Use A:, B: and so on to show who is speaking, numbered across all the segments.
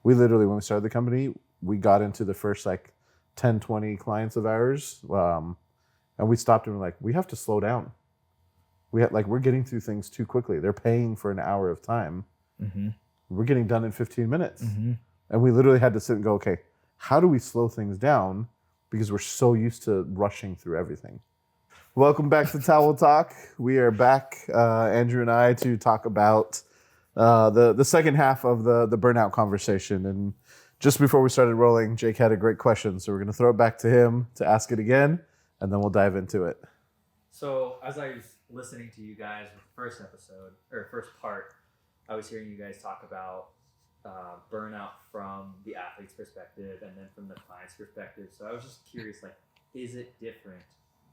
A: we literally, when we started the company, we got into the first like 10, 20 clients of ours. And we stopped and we're like, we have to slow down. We're getting through things too quickly. They're paying for an hour of time. Mm-hmm. We're getting done in 15 minutes. Mm-hmm. And we literally had to sit and go, okay, how do we slow things down? Because we're so used to rushing through everything. Welcome back to Towel Talk. We are back, Andrew and I, to talk about the second half of the burnout conversation. And just before we started rolling, Jake had a great question. So we're going to throw it back to him to ask it again, and then we'll dive into it.
B: So as I was listening to you guys with the first episode, or first part, I was hearing you guys talk about burnout from the athlete's perspective and then from the client's perspective. So I was just curious, like, is it different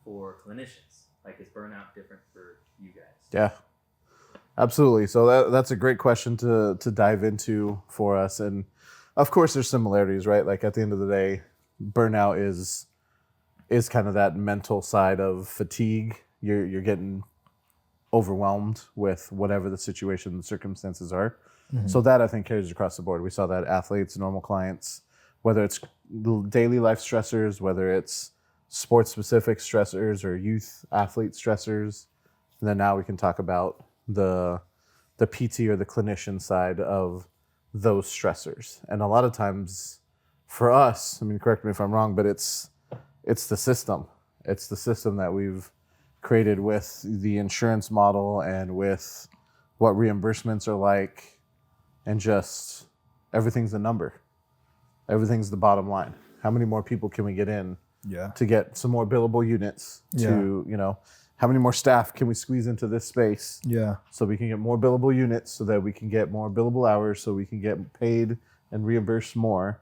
B: for clinicians? Like, is burnout different for you guys?
A: Yeah, absolutely. So that's a great question to dive into for us. And of course there's similarities, right? Like at the end of the day, burnout is kind of that mental side of fatigue. You're getting overwhelmed with whatever the situation and circumstances are. Mm-hmm. So that I think carries across the board. We saw that athletes, normal clients, whether it's daily life stressors, whether it's sports specific stressors or youth athlete stressors. And then now we can talk about the PT or the clinician side of those stressors. And a lot of times for us, I mean, correct me if I'm wrong, but it's the system. It's the system that we've created with the insurance model and with what reimbursements are like, and just everything's a number. Everything's the bottom line. How many more people can we get in to get some more billable units to, how many more staff can we squeeze into this space so we can get more billable units so that we can get more billable hours so we can get paid and reimbursed more.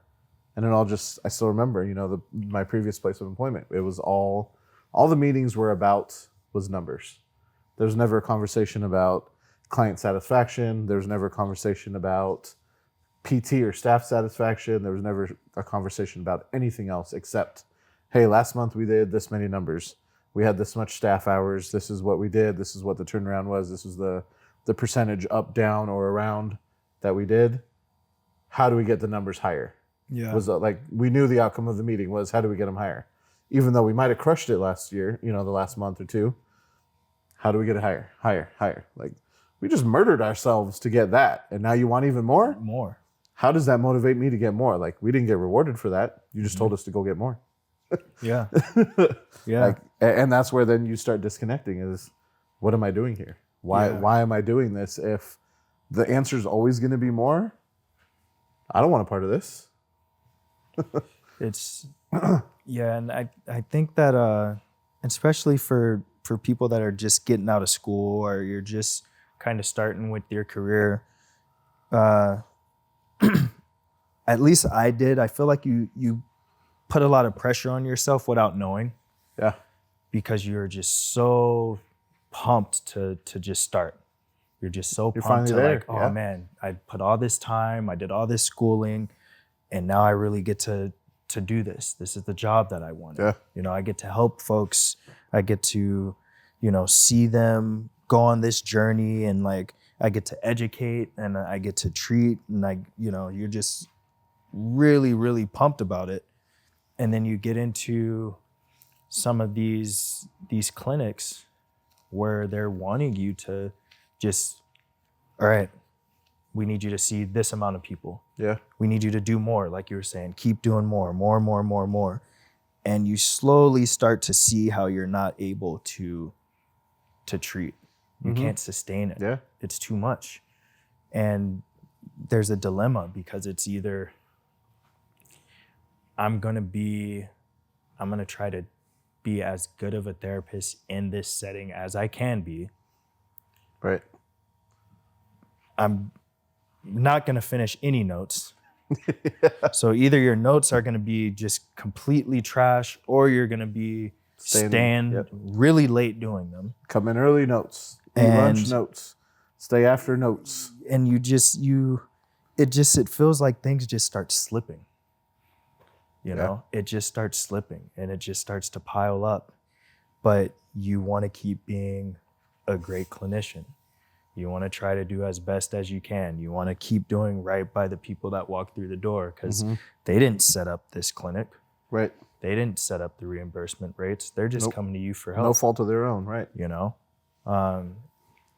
A: And it all just, I still remember, my previous place of employment, it was all the meetings were about was numbers. There was never a conversation about client satisfaction. There was never a conversation about PT or staff satisfaction. There was never a conversation about anything else except, hey, last month we did this many numbers. We had this much staff hours. This is what we did. This is what the turnaround was. This is the percentage up, down, or around that we did. How do we get the numbers higher? Yeah. Was like, we knew the outcome of the meeting was, how do we get them higher? Even though we might have crushed it last year, the last month or two, how do we get it higher? Like, we just murdered ourselves to get that. And now you want even more?
C: More.
A: How does that motivate me to get more? Like, we didn't get rewarded for that. You just told us to go get more.
C: Yeah. Yeah.
A: Like, and that's where then you start disconnecting is, what am I doing here? Why am I doing this? If the answer is always going to be more, I don't want a part of this.
C: It's, and I think that, especially for people that are just getting out of school or you're just kind of starting with your career, at least I did. I feel like you put a lot of pressure on yourself without knowing.
A: Yeah.
C: Because you're just so pumped to just start. You're just so pumped to
A: there.
C: like, man, I put all this time, I did all this schooling, and now I really get to do this. This is the job that I wanted. Yeah. I get to help folks. I get to, see them go on this journey, and like I get to educate and I get to treat, and you're just really, really pumped about it. And then you get into some of these clinics where they're wanting you to just, all right, we need you to see this amount of people.
A: Yeah. We
C: need you to do more, like you were saying. Keep doing more. And you slowly start to see how you're not able to treat. You can't sustain it.
A: Yeah.
C: It's too much. And there's a dilemma, because it's either I'm going to try to be as good of a therapist in this setting as I can be.
A: Right.
C: I'm not going to finish any notes. So either your notes are going to be just completely trash, or you're going to be stand really late doing them.
A: Come in early notes. Lunch notes. Stay after notes.
C: And it feels like things just start slipping. It just starts slipping, and it just starts to pile up. But you want to keep being a great clinician. You want to try to do as best as you can. You want to keep doing right by the people that walk through the door, because they didn't set up this clinic.
A: Right.
C: They didn't set up the reimbursement rates. They're just coming to you for help.
A: No fault of their own, right?
C: You know?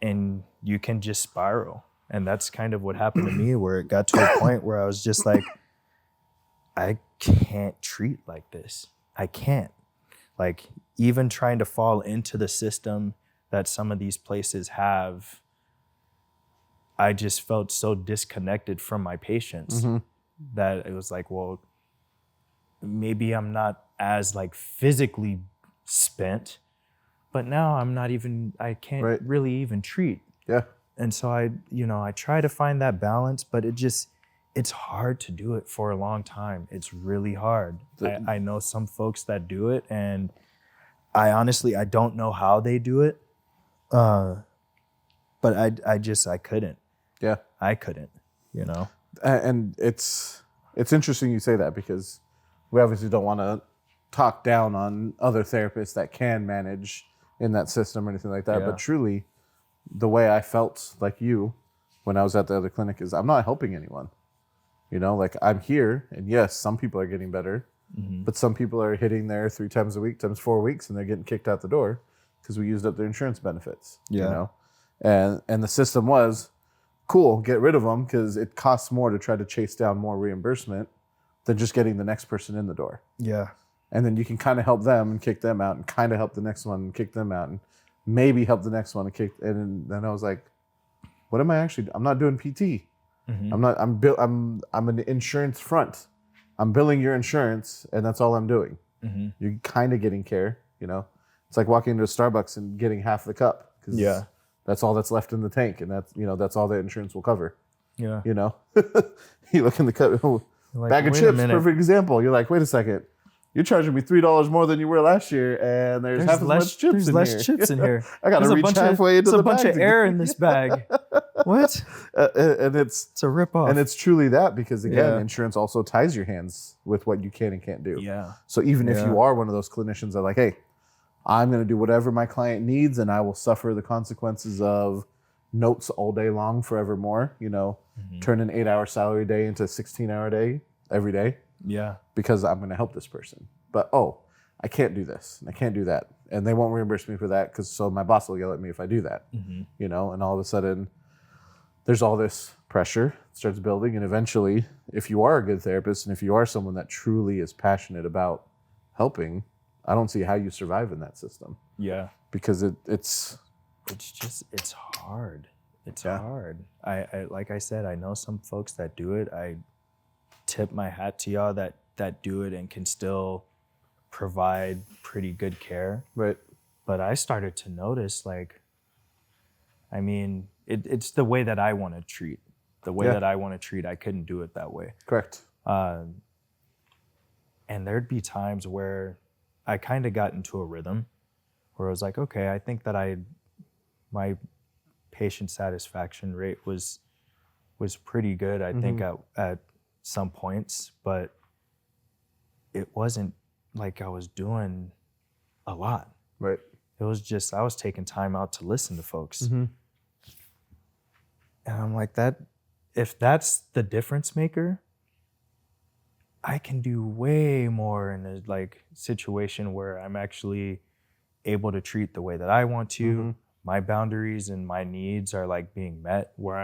C: And you can just spiral. And that's kind of what happened to me, where it got to a point where I was just like, I can't treat like this. I can't. Like, even trying to fall into the system that some of these places have, I just felt so disconnected from my patients that it was like, well, maybe I'm not as like physically spent, but now I can't really even treat.
A: Yeah.
C: And so I try to find that balance, but it's hard to do it for a long time. It's really hard. I know some folks that do it, and I don't know how they do it. But I couldn't.
A: Yeah.
C: I couldn't,
A: And it's interesting you say that, because we obviously don't want to talk down on other therapists that can manage in that system or anything like that.
C: Yeah.
A: But truly, the way I felt like you when I was at the other clinic is I'm not helping anyone. Like, I'm here, and yes, some people are getting better, but some people are hitting there 3 times a week, times 4 weeks, and they're getting kicked out the door because we used up their insurance benefits. And the system was, cool, get rid of them, because it costs more to try to chase down more reimbursement than just getting the next person in the door.
C: Yeah.
A: And then you can kind of help them and kick them out, and kind of help the next one and kick them out, and maybe help the next one and kick. And then I was like, what am I actually? I'm not doing PT. I'm not. I'm an insurance front. I'm billing your insurance, and that's all I'm doing. You're kind of getting care. It's like walking into a Starbucks and getting half the cup, because that's all that's left in the tank, and that's all the insurance will cover.
C: Yeah.
A: You look in the cup.
C: Like,
A: bag of chips, perfect example. You're like, wait a second. You're charging me $3 more than you were last year, and there's half as much chips in here.
C: There's less chips in here.
A: I got to reach halfway into the bag.
C: There's a bunch of air in this bag. What?
A: And it's
C: a ripoff.
A: And it's truly that, because again, insurance also ties your hands with what you can and can't do.
C: Yeah.
A: So even if you are one of those clinicians that are like, hey, I'm going to do whatever my client needs, and I will suffer the consequences of notes all day long forevermore, turn an 8-hour salary day into a 16-hour day every day.
C: Yeah.
A: Because I'm going to help this person. But, I can't do this, and I can't do that. And they won't reimburse me for that, because so my boss will yell at me if I do that. And all of a sudden there's all this pressure starts building. And eventually, if you are a good therapist, and if you are someone that truly is passionate about helping, I don't see how you survive in that system.
C: Yeah.
A: Because it's
C: hard. It's hard. I like I said, I know some folks that do it. I tip my hat to y'all that do it and can still provide pretty good care.
A: Right.
C: But I started to notice, it's the way that I want to treat. The way that I want to treat, I couldn't do it that way.
A: Correct.
C: And there'd be times where I kind of got into a rhythm where I was like, okay, I think that my patient satisfaction rate was pretty good, I think, at some points, but it wasn't like I was doing a lot.
A: Right.
C: It was just, I was taking time out to listen to folks. And I'm like, if that's the difference maker, I can do way more in a situation where I'm actually able to treat the way that I want to. My boundaries and my needs are being met where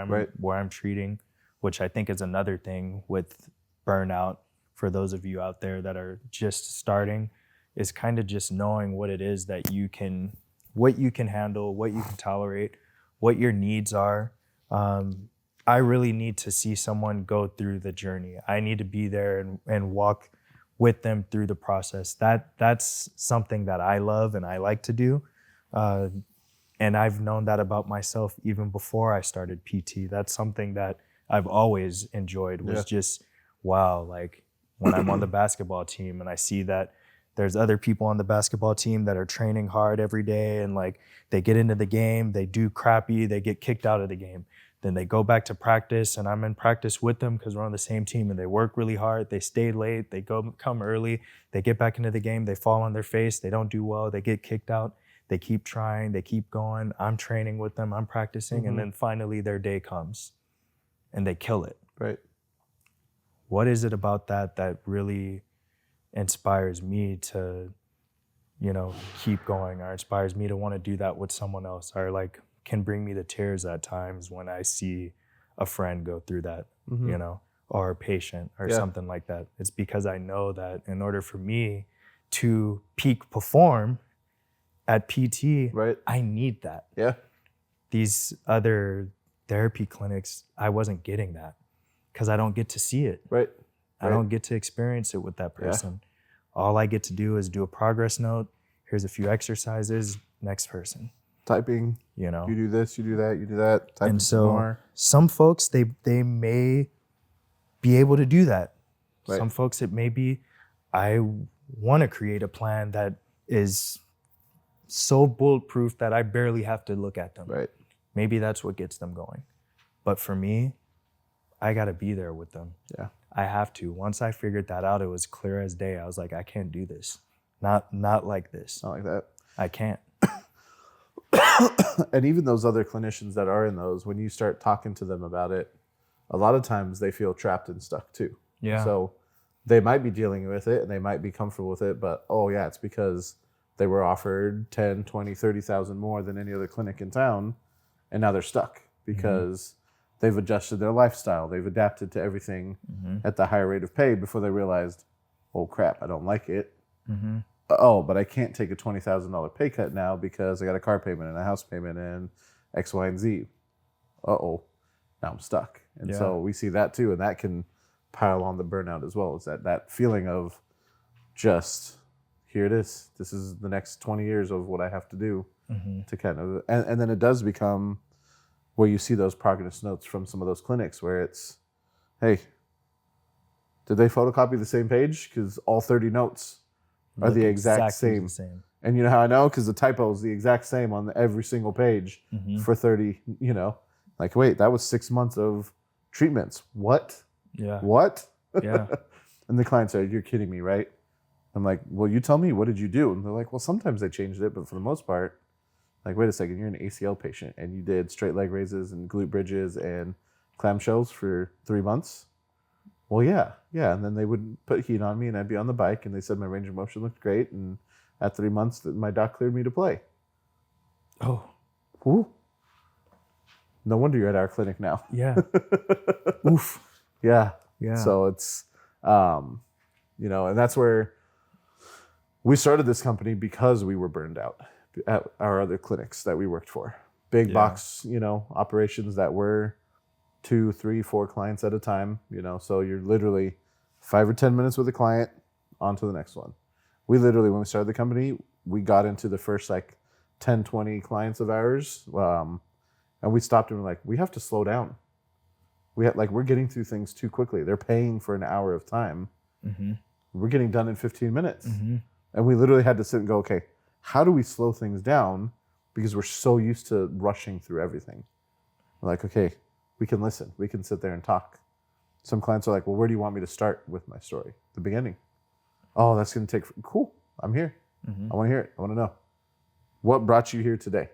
C: I'm treating, which I think is another thing with burnout for those of you out there that are just starting, is kind of just knowing what it is that what you can handle, what you can tolerate, what your needs are. I really need to see someone go through the journey. I need to be there and walk with them through the process. That's something that I love and I like to do. And I've known that about myself even before I started PT. That's something that I've always enjoyed, was just, wow, when I'm on the basketball team and I see that there's other people on the basketball team that are training hard every day, and they get into the game, they do crappy, they get kicked out of the game. Then they go back to practice, and I'm in practice with them because we're on the same team, and they work really hard. They stay late, they come early, they get back into the game, they fall on their face, they don't do well, they get kicked out. They keep trying, they keep going. I'm training with them, I'm practicing, and then finally their day comes and they kill it.
A: Right.
C: What is it about that that really inspires me to, keep going, or inspires me to want to do that with someone else, or like can bring me to tears at times when I see a friend go through that, or a patient or something like that? It's because I know that in order for me to peak perform at PT,
A: Right.
C: I need that.
A: Yeah.
C: These other therapy clinics, I wasn't getting that because I don't get to see it.
A: Right.
C: I don't get to experience it with that person. All I get to do is do a progress note. Here's a few exercises, next person.
A: Typing, you do this, you do that, you do that. Typing
C: and so
A: more.
C: some folks, they may be able to do that.
A: Right.
C: Some folks, it may be, I want to create a plan that is so bulletproof that I barely have to look at them.
A: Right.
C: Maybe that's what gets them going. But for me, I got to be there with them.
A: Yeah.
C: I have to. Once I figured that out, it was clear as day. I was like, I can't do this. Not like this.
A: Not like that.
C: I can't.
A: And even those other clinicians that are in those, when you start talking to them about it, a lot of times they feel trapped and stuck too.
C: Yeah.
A: So they might be dealing with it and they might be comfortable with it, but it's because they were offered 10, 20, 30,000 more than any other clinic in town. And now they're stuck because they've adjusted their lifestyle. They've adapted to everything at the higher rate of pay before they realized, oh crap, I don't like it. Oh, but I can't take a $20,000 pay cut now because I got a car payment and a house payment and X, Y, and Z. Now I'm stuck. And so we see that too, and that can pile on the burnout as well. Is that feeling of just, here it is. This is the next 20 years of what I have to do to kind of, and then it does become where you see those progress notes from some of those clinics where it's, hey, did they photocopy the same page? Because all 30 notes are the exact same. And you know how I know? Because the typo is the exact same on every single page for 30, like, wait, that was 6 months of treatments. What?
C: Yeah.
A: What?
C: Yeah.
A: And the client said, you're kidding me, right? I'm like, well, you tell me, what did you do? And they're like, well, sometimes they changed it, but for the most part, like, wait a second, you're an ACL patient and you did straight leg raises and glute bridges and clamshells for 3 months. Well, yeah. And then they would put heat on me and I'd be on the bike and they said my range of motion looked great. And at 3 months, my doc cleared me to play.
C: Oh.
A: Ooh. No wonder you're at our clinic now.
C: Yeah. Oof.
A: Yeah.
C: Yeah.
A: So it's, and that's where we started this company because we were burned out at our other clinics that we worked for. Big box, operations that were 2, 3, 4 clients at a time, so you're literally 5 or 10 minutes with a client, on to the next one. We literally, when we started the company, we got into the first 10, 20 clients of ours, and we stopped and we're like, we have to slow down. We're getting through things too quickly. They're paying for an hour of time. We're getting done in 15 minutes. And we literally had to sit and go, okay, how do we slow things down? Because we're so used to rushing through everything. We're like, okay, we can listen. We can sit there and talk. Some clients are like, well, where do you want me to start with my story? The beginning. Oh, that's going to take, cool. I'm here. I want to hear it. I want to know. What brought you here today?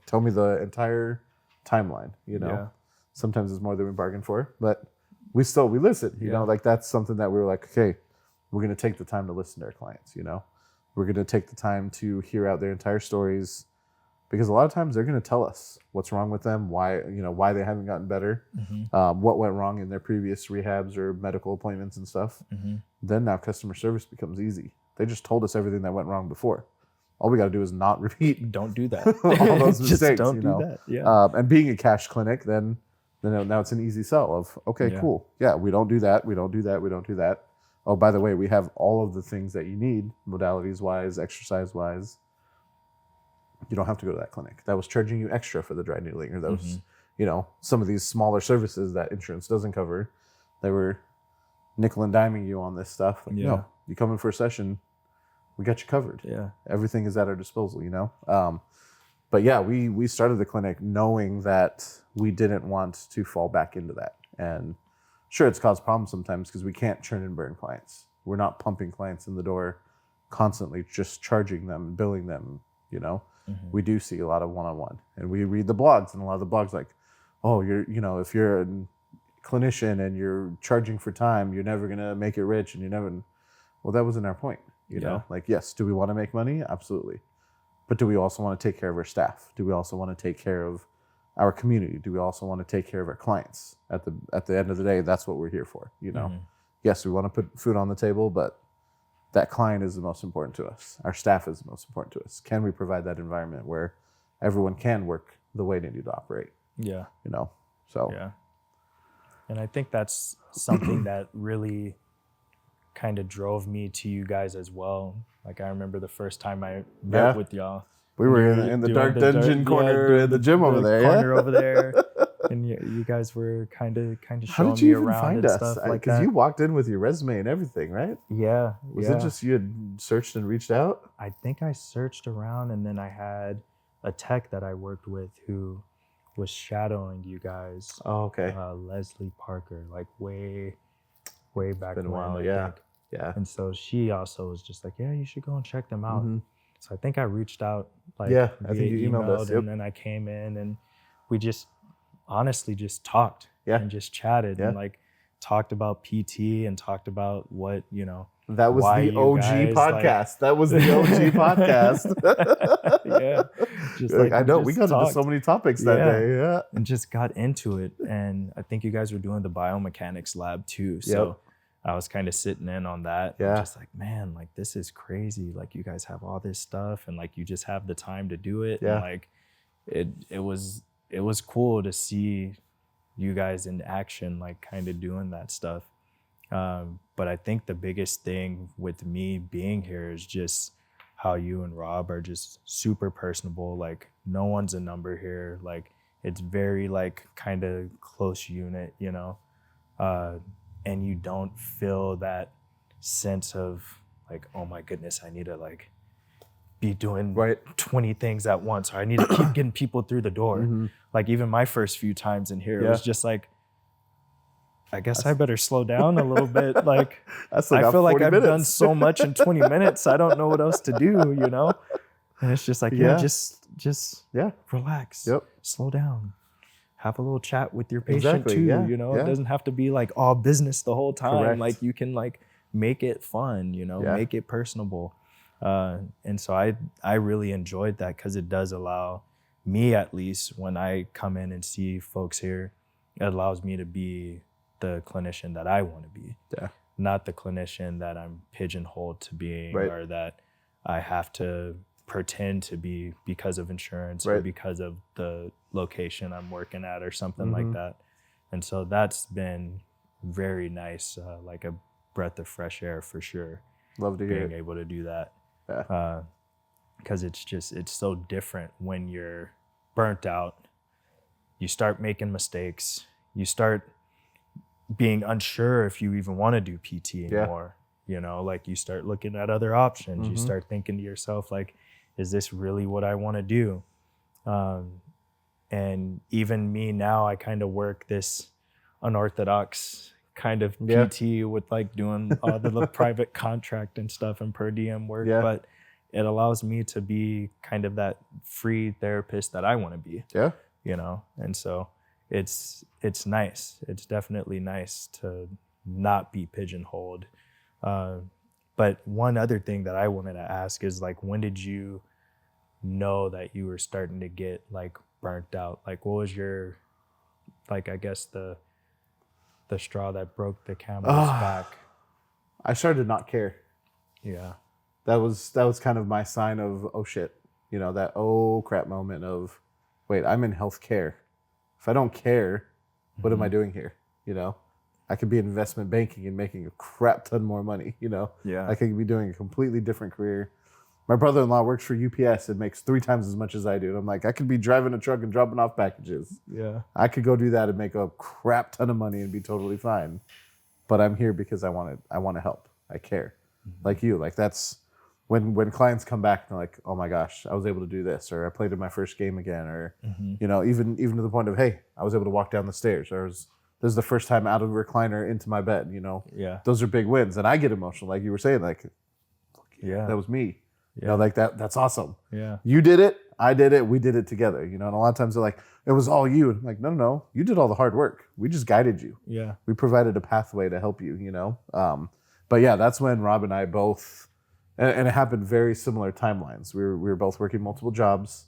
A: Tell me the entire timeline,
C: Yeah.
A: Sometimes it's more than we bargained for, but we listen, that's something that we were like, okay, we're going to take the time to listen to our clients, we're going to take the time to hear out their entire stories, because a lot of times they're going to tell us what's wrong with them, why they haven't gotten better, what went wrong in their previous rehabs or medical appointments and stuff. Then now customer service becomes easy. They just told us everything that went wrong before. All we got to do is not repeat.
C: Don't do that.
A: all those
C: Just
A: mistakes.
C: don't do that. Yeah.
A: And being a cash clinic, then now it's an easy sell of, okay, cool. Yeah, we don't do that. We don't do that. We don't do that. Oh, by the way, we have all of the things that you need, modalities-wise, exercise-wise. You don't have to go to that clinic. That was charging you extra for the dry needling, or those, some of these smaller services that insurance doesn't cover. They were nickel and diming you on this stuff. No, you come in for a session, we got you covered.
C: Yeah.
A: Everything is at our disposal, But yeah, we started the clinic knowing that we didn't want to fall back into that. And sure, it's caused problems sometimes because we can't churn and burn clients. We're not pumping clients in the door constantly, just charging them, billing them, we do see a lot of one-on-one, and we read the blogs, and a lot of the blogs like, oh, if you're a clinician and you're charging for time, you're never gonna make it rich, and well, that wasn't our point, you know? Like, yes, do we want to make money? Absolutely. But do we also want to take care of our staff? Do we also want to take care of our community? Do we also want to take care of our clients? At the end of the day, that's what we're here for, you know? Yes, we want to put food on the table, but that client is the most important to us. Our staff is the most important to us. Can we provide that environment where everyone can work the way they need to operate?
C: Yeah.
A: You know? So.
C: Yeah. And I think that's something that really kind of drove me to you guys as well. Like, I remember the first time I met with y'all.
A: We were in the dark dungeon corner in the gym over there.
C: Corner over there. And you guys were kind of showing me around.
A: How did you even find us?
C: Stuff like
A: Because
C: that.
A: you walked in with your resume and everything, right?
C: Yeah.
A: Was it just you had searched and reached out?
C: I think I searched around, and then I had a tech that I worked with who was shadowing you guys.
A: Oh, okay.
C: Leslie Parker, like way back
A: Been a
C: when.
A: while,
C: I
A: yeah.
C: think.
A: Yeah.
C: And so she also was just like, yeah, you should go and check them out. So I think I reached out, like,
A: I think
C: via
A: you emailed us. Yep.
C: and then I came in, and we just honestly just talked and just chatted and like talked about PT and talked about what, you know.
A: That was the OG
C: guys,
A: podcast. That was the OG podcast.
C: Yeah. Just
A: like, I know we got into so many topics that day. Yeah.
C: And just got into it. And I think you guys were doing the biomechanics lab too. So I was kind of sitting in on that.
A: Yeah.
C: Just like, man, like, this is crazy. Like, you guys have all this stuff, and like, you just have the time to do it.
A: Yeah.
C: And like, it was cool to see you guys in action, like, kind of doing that stuff. But I think the biggest thing with me being here is just how you and Rob are just super personable. Like, no one's a number here. Like, it's very like kind of close unit, you know? And you don't feel that sense of like, oh my goodness, I need to like be doing 20 things at once, or I need to keep getting people through the door. Like, even my first few times in here, it was just like, I guess I better slow down a little bit. Like, I feel like I've done so much in 20 minutes. I don't know what else to do, you know? And it's just like, just relax, slow down, have a little chat with your patient too. You know, it doesn't have to be like all business the whole time.
A: Correct.
C: Like, you can like make it fun, you know, make it personable. And so I really enjoyed that, because it does allow me, at least when I come in and see folks here, it allows me to be the clinician that I want to be, not the clinician that I'm pigeonholed to being, or that I have to pretend to be because of insurance or because of the location I'm working at or something like that. And so that's been very nice, like a breath of fresh air for sure.
A: Love to hear
C: being able to do that. Because it's so different when you're burnt out. You start making mistakes. You start being unsure if you even want to do PT anymore. You know, like, you start looking at other options. You start thinking to yourself, like, is this really what I want to do? And even me now, I kind of work this unorthodox kind of PT with like doing all the private contract and stuff and per diem work. But it allows me to be kind of that free therapist that I want to be. You know, and so it's nice. It's definitely nice to not be pigeonholed. But one other thing that I wanted to ask is, like, when did you know that you were starting to get like burnt out? Like, what was your, like, I guess the straw that broke the camel's back?
A: I started to not care.
C: Yeah.
A: That was kind of my sign of, oh shit, you know, that oh crap moment of, wait, I'm in healthcare. If I don't care, what am I doing here? You know, I could be in investment banking and making a crap ton more money, you know? I could be doing a completely different career. My brother-in-law works for UPS and makes 3 times as much as I do. And I'm like, I could be driving a truck and dropping off packages. I could go do that and make a crap ton of money and be totally fine. But I'm here because I want to help. I care. Like you, like that's when clients come back and they're like, oh my gosh, I was able to do this, or I played in my first game again, or you know, even to the point of, hey, I was able to walk down the stairs, or this is the first time out of a recliner into my bed, you know. Those are big wins, and I get emotional, like you were saying, like, that was me. You know, like that's awesome.
C: Yeah.
A: You did it, I did it, we did it together. You know, and a lot of times they're like, it was all you. And I'm like, no, you did all the hard work. We just guided you.
C: Yeah.
A: We provided a pathway to help you, you know? But yeah, that's when Rob and I both, and it happened very similar timelines. We were both working multiple jobs,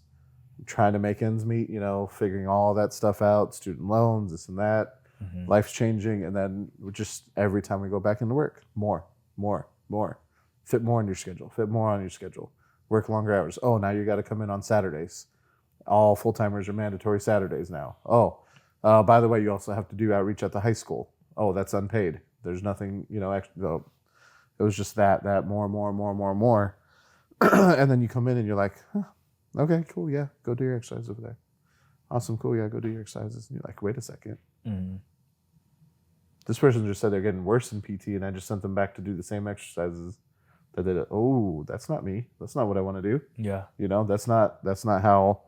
A: trying to make ends meet, you know, figuring all that stuff out, student loans, this and that, life's changing. And then just every time we go back into work, more, fit more on your schedule, work longer hours. Oh, now you got to come in on Saturdays. All full-timers are mandatory Saturdays now. Oh, by the way, you also have to do outreach at the high school. Oh, that's unpaid. There's nothing, you know, extra. No, it was just that more. And then you come in and you're like, huh, okay, cool, yeah, go do your exercise over there. Awesome, cool, yeah, go do your exercises. And you're like, wait a second. This person just said they're getting worse in PT, and I just sent them back to do the same exercises that they did. Oh, that's not me. That's not what I want to do.
C: Yeah.
A: You know, that's not how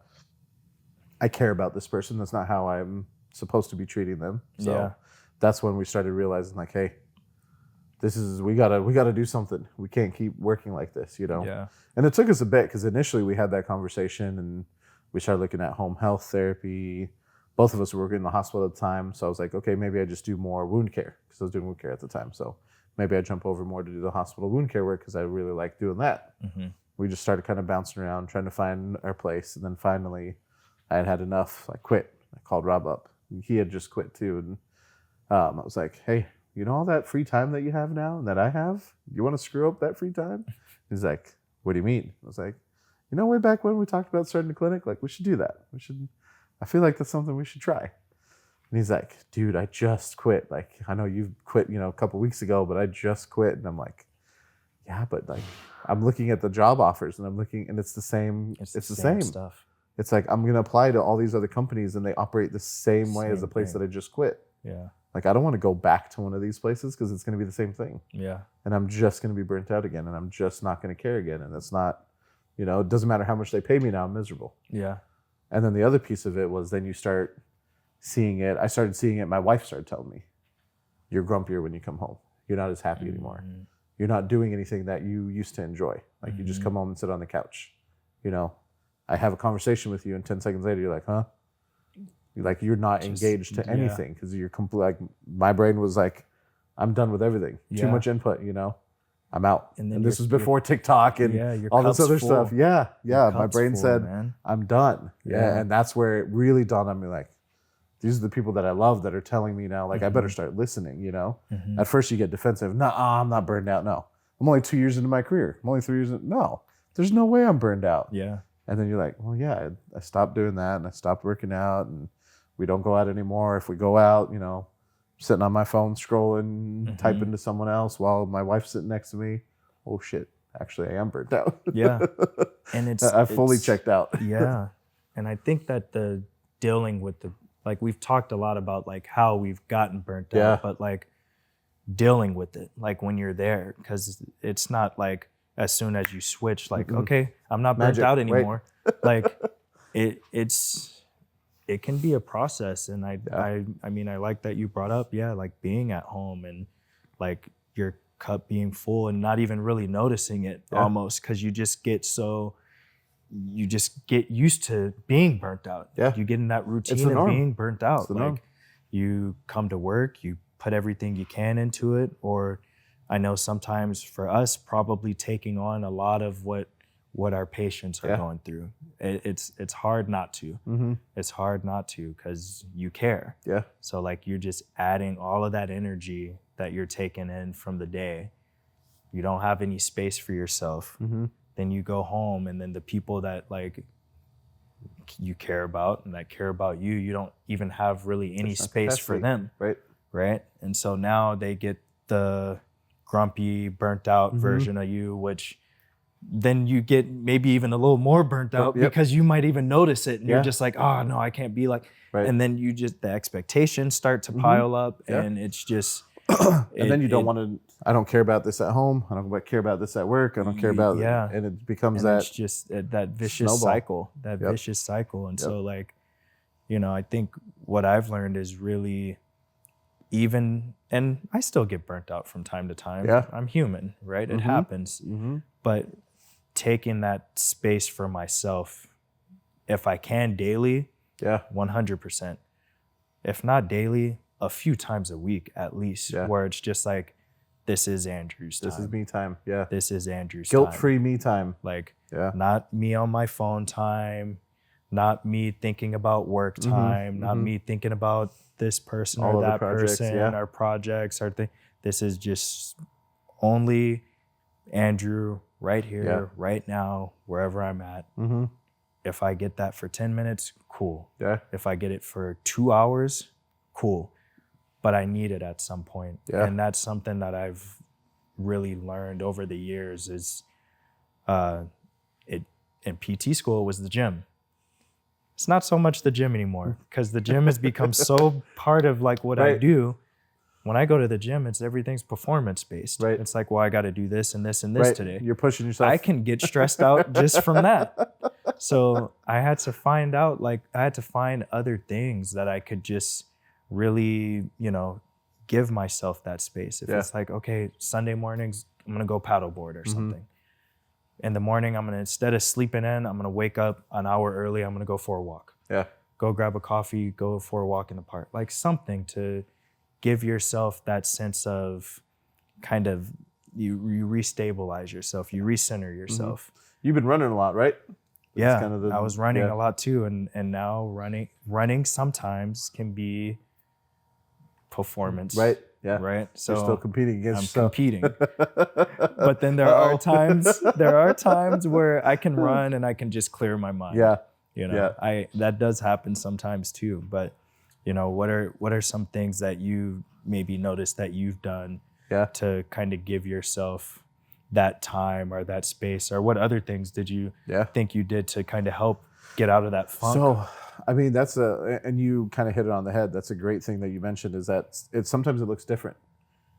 A: I care about this person. That's not how I'm supposed to be treating them. So that's when we started realizing, like, hey, we gotta do something. We can't keep working like this, you know?
C: Yeah.
A: And it took us a bit, because initially we had that conversation and we started looking at home health therapy. Both of us were working in the hospital at the time. So I was like, okay, maybe I just do more wound care, because I was doing wound care at the time. So maybe I jump over more to do the hospital wound care work, because I really like doing that. We just started kind of bouncing around, trying to find our place. And then finally I had enough. I quit. I called Rob up. He had just quit too. And I was like, hey, you know all that free time that you have now and that I have? You want to screw up that free time? He's like, what do you mean? I was like, you know, way back when we talked about starting a clinic, like, we should do that. I feel like that's something we should try. And he's like, dude, I just quit. Like, I know you quit, you know, a couple weeks ago, but I just quit. And I'm like, yeah, but like, I'm looking at the job offers and and it's the same. It's the same
C: stuff.
A: It's like, I'm going to apply to all these other companies and they operate the same way as the place that I just quit.
C: Yeah.
A: Like, I don't want to go back to one of these places, because it's going to be the same thing.
C: Yeah.
A: And I'm just going to be burnt out again, and I'm just not going to care again. And it's not, you know, it doesn't matter how much they pay me now, I'm miserable.
C: Yeah.
A: And then the other piece of it was, then you start seeing it. I started seeing it. My wife started telling me, you're grumpier when you come home. You're not as happy anymore. You're not doing anything that you used to enjoy. Like, you just come home and sit on the couch. You know, I have a conversation with you, and 10 seconds later, you're like, huh? You're not engaged to anything, because you're like, my brain was like, I'm done with everything. Too much input, you know? I'm out. And this was before TikTok and all this other stuff. Yeah. My brain said, man, I'm done. Yeah. And that's where it really dawned on me, like, these are the people that I love that are telling me now, like, I better start listening, you know? At first you get defensive. No, I'm not burned out. No. I'm only 2 years into my career. I'm only 3 years in. No, there's no way I'm burned out.
C: Yeah.
A: And then you're like, well, yeah, I stopped doing that, and I stopped working out, and we don't go out anymore. If we go out, you know, sitting on my phone, scrolling, typing to someone else while my wife's sitting next to me. Oh shit, actually I am burnt out.
C: Yeah. And
A: I've fully checked out.
C: Yeah. And I think that the dealing with like, we've talked a lot about like how we've gotten burnt out, but like dealing with it, like when you're there, because it's not like as soon as you switch, like, okay, I'm not burnt out anymore. Like it can be a process. And I mean, I like that you brought up, like being at home and like your cup being full and not even really noticing it almost, because you just get used to being burnt out. Yeah. You get in that routine of being burnt out. Like, you come to work, you put everything you can into it, or I know sometimes for us, probably taking on a lot of what our patients are going through. It's hard not to. It's hard not to, because you care. Yeah. So like, you're just adding all of that energy that you're taking in from the day. You don't have any space for yourself. Then you go home, and then the people that like you care about and that care about you, you don't even have really any space for them. Right. And so now they get the grumpy, burnt out version of you, which then you get maybe even a little more burnt out because you might even notice it, and you're just like, oh no, I can't be like, and then you just, the expectations start to pile up, and it's just,
A: and then you don't want to, I don't care about this at home, I don't care about this at work, I don't care about and it becomes and
C: it's just that vicious cycle, vicious cycle. And so like, you know, I think what I've learned is really, even, and I still get burnt out from time to time. I'm human, right? It happens. But taking that space for myself, if I can daily, 100%. If not daily, a few times a week at least, where it's just like, this is Andrew's time.
A: This is me time. Yeah.
C: This is Andrew's time.
A: Guilt-free me time.
C: Like, not me on my phone time, not me thinking about work time, not me thinking about this person or that person, our projects, our thing. This is just only Andrew right here, right now, wherever I'm at. If I get that for 10 minutes, cool. If I get it for 2 hours, cool. But I need it at some point. And that's something that I've really learned over the years is in PT school was the gym. It's not so much the gym anymore because the gym has become so part of like what I do. When I go to the gym, everything's performance based. It's like, well, I got to do this and this and this today. You're pushing yourself. I can get stressed out just from that. So I had to find other things that I could just really, give myself that space. If it's like, okay, Sunday mornings, I'm going to go paddleboard or something. In the morning, instead of sleeping in, I'm going to wake up an hour early. I'm going to go for a walk. Go grab a coffee, go for a walk in the park. Like something to give yourself that sense of kind of, you restabilize yourself, you recenter yourself. You've been running a lot, right? That's kind of I was running a lot too. And now running sometimes can be performance. Right. So you're still competing against yourself. Competing. But then there are times where I can run and I can just clear my mind. That does happen sometimes too. But what are some things that you maybe noticed that you've done to kind of give yourself that time or that space, or what other things did you think you did to kind of help get out of that funk? So, I mean, and you kind of hit it on the head. That's a great thing that you mentioned, is that sometimes it looks different.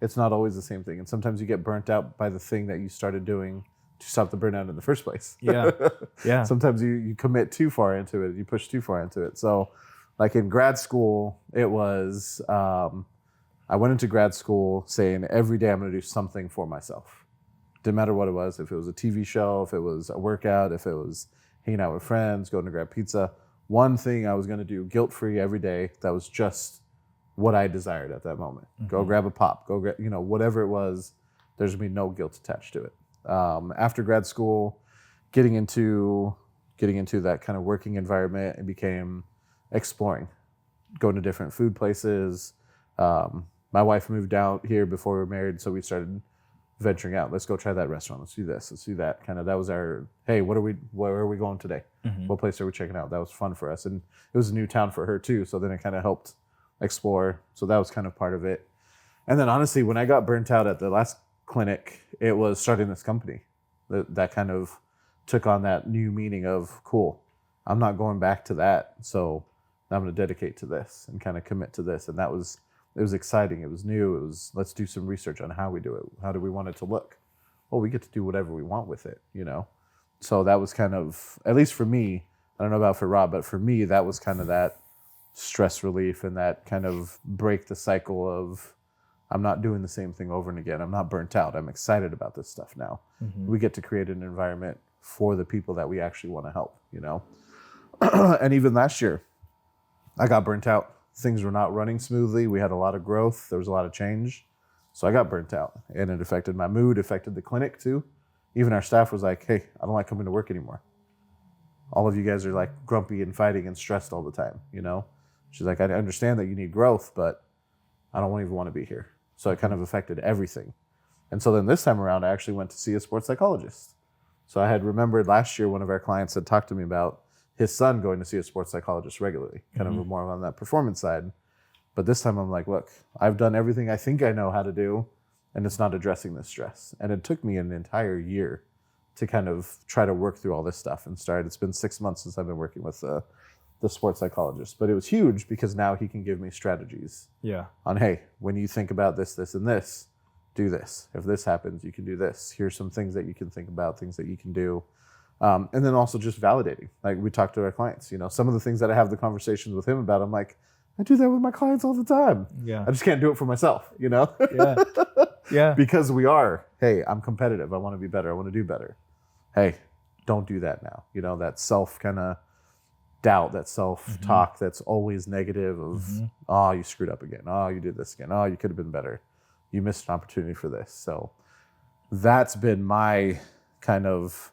C: It's not always the same thing. And sometimes you get burnt out by the thing that you started doing to stop the burnout in the first place. Sometimes you commit too far into it. You push too far into it. So like in grad school, it was, I went into grad school saying every day I'm going to do something for myself. Didn't matter what it was. If it was a TV show, if it was a workout, if it was hanging out with friends, going to grab pizza. One thing I was going to do guilt-free every day that was just what I desired at that moment. Go grab a pop, go grab, whatever it was, there's going to be no guilt attached to it. After grad school, getting into that kind of working environment, it became exploring, going to different food places. My wife moved out here before we were married, so we started venturing out. Let's go try that restaurant. Let's do this. Let's do that. Kind of, that was our, hey, where are we going today? What place are we checking out? That was fun for us. And it was a new town for her too. So then it kind of helped explore. So that was kind of part of it. And then honestly, when I got burnt out at the last clinic, it was starting this company that kind of took on that new meaning of, cool, I'm not going back to that. So I'm going to dedicate to this and kind of commit to this. And it was exciting. It was new. It was, let's do some research on how we do it. How do we want it to look? Well, we get to do whatever we want with it, So that was kind of, at least for me, I don't know about for Rob, but for me, that was kind of that stress relief and that kind of break the cycle of, I'm not doing the same thing over and again. I'm not burnt out. I'm excited about this stuff now. We get to create an environment for the people that we actually want to help, And even last year, I got burnt out. Things were not running smoothly. We had a lot of growth. There was a lot of change. So I got burnt out. And it affected my mood, affected the clinic too. Even our staff was like, hey, I don't like coming to work anymore. All of you guys are like grumpy and fighting and stressed all the time, She's like, I understand that you need growth, but I don't even want to be here. So it kind of affected everything. And so then this time around, I actually went to see a sports psychologist. So I had remembered last year, one of our clients had talked to me about his son going to see a sports psychologist regularly, kind of more on that performance side. But this time I'm like, look, I've done everything I think I know how to do, and it's not addressing this stress. And it took me an entire year to kind of try to work through all this stuff and start. It's been 6 months since I've been working with the sports psychologist, but it was huge because now he can give me strategies on, hey, when you think about this, this, and this, do this. If this happens, you can do this. Here's some things that you can think about, things that you can do. And then also just validating. Like we talk to our clients, some of the things that I have the conversations with him about, I'm like, I do that with my clients all the time. I just can't do it for myself, Because we are, hey, I'm competitive. I want to be better. I want to do better.
A: hey, don't do that now. You know, that self kind of doubt, that self-talk that's always negative of, oh, you screwed up again. Oh, you did this again. Oh, you could have been better. You missed an opportunity for this. So that's been my kind of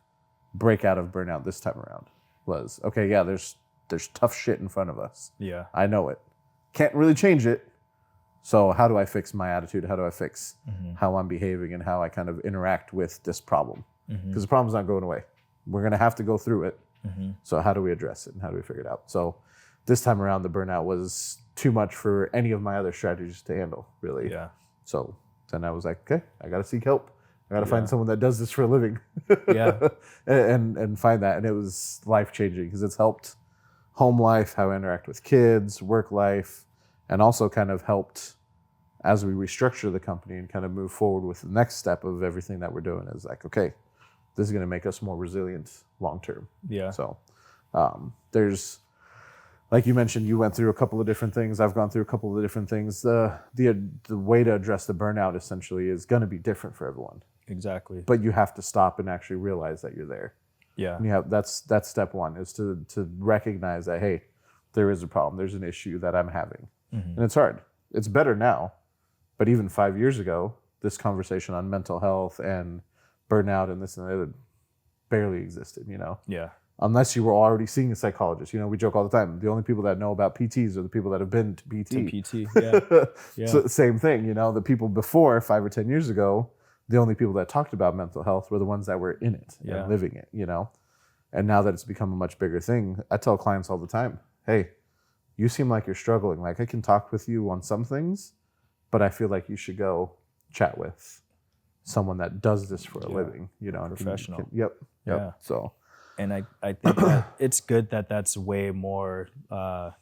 A: breakout of burnout this time around was, okay, yeah, there's tough shit in front of us.
C: Yeah.
A: I know it. Can't really change it. So how do I fix my attitude? How do I fix how I'm behaving and how I kind of interact with this problem? Because the problem's not going away. We're going to have to go through it. So how do we address it and how do we figure it out? So this time around, the burnout was too much for any of my other strategies to handle, really.
C: Yeah.
A: So then I was like, okay, I got to seek help. I got to find someone that does this for a living.
C: Yeah.
A: and find that. And it was life-changing because it's helped home life, how I interact with kids, work life, and also kind of helped as we restructure the company and kind of move forward with the next step of everything that we're doing is like, okay, this is going to make us more resilient long-term.
C: Yeah.
A: So there's, like you mentioned, you went through a couple of different things. I've gone through a couple of different things. The way to address the burnout essentially is going to be different for everyone.
C: Exactly.
A: But you have to stop and actually realize that you're there.
C: Yeah.
A: And you have that's step one is to recognize that, hey, there is a problem. There's an issue that I'm having. And it's hard. It's better now. But even 5 years ago, this conversation on mental health and burnout and this and that barely existed, you know?
C: Yeah.
A: Unless you were already seeing a psychologist. You know, we joke all the time. The only people that know about PTs are the people that have been to PT.
C: To PT, yeah. Yeah.
A: So same thing, you know, the people before 5 or 10 years ago, the only people that talked about mental health were the ones that were in it and living it, you know? And now that it's become a much bigger thing, I tell clients all the time, hey, you seem like you're struggling. Like I can talk with you on some things, but I feel like you should go chat with someone that does this for a living, you know,
C: professional.
A: Yep.
C: Yeah.
A: So,
C: and I think that it's good that that's way more, I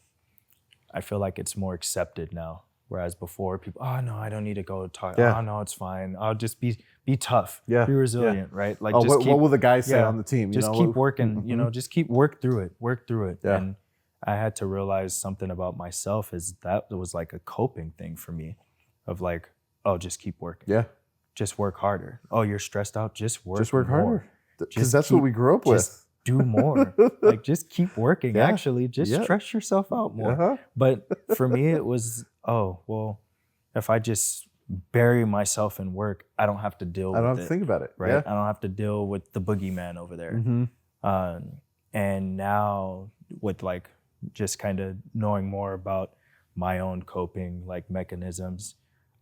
C: feel like it's more accepted now. Whereas before people, oh no, I don't need to go talk.
A: Yeah.
C: Oh no, it's fine. I'll just be tough, be resilient, right? Like,
A: just what will the guys say on the team?
C: Just keep working, you know, just work through it.
A: Yeah.
C: And I had to realize something about myself is that was like a coping thing for me of like, oh, just keep working.
A: Yeah.
C: Just work harder. Oh, you're stressed out. Just work
A: more.
C: harder.
A: Because that's what we grew up with.
C: Just do more. Like just keep working. Actually, just stress yourself out more. But for me, it was, oh, well, if I just bury myself in work, I don't have to deal with it.
A: I don't have to think about it.
C: Right?
A: Yeah.
C: I don't have to deal with the boogeyman over there. And now with like just kind of knowing more about my own coping like mechanisms,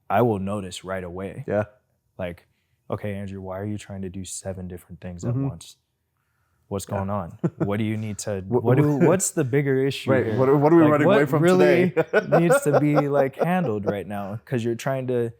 C: I will notice right away.
A: Yeah.
C: Like, okay, Andrew, why are you trying to do 7 different things at once? What's going on? What do you need to? What's the bigger issue?
A: Right.
C: Here?
A: What are we running away from
C: really
A: today?
C: needs to be like handled right now because you're trying to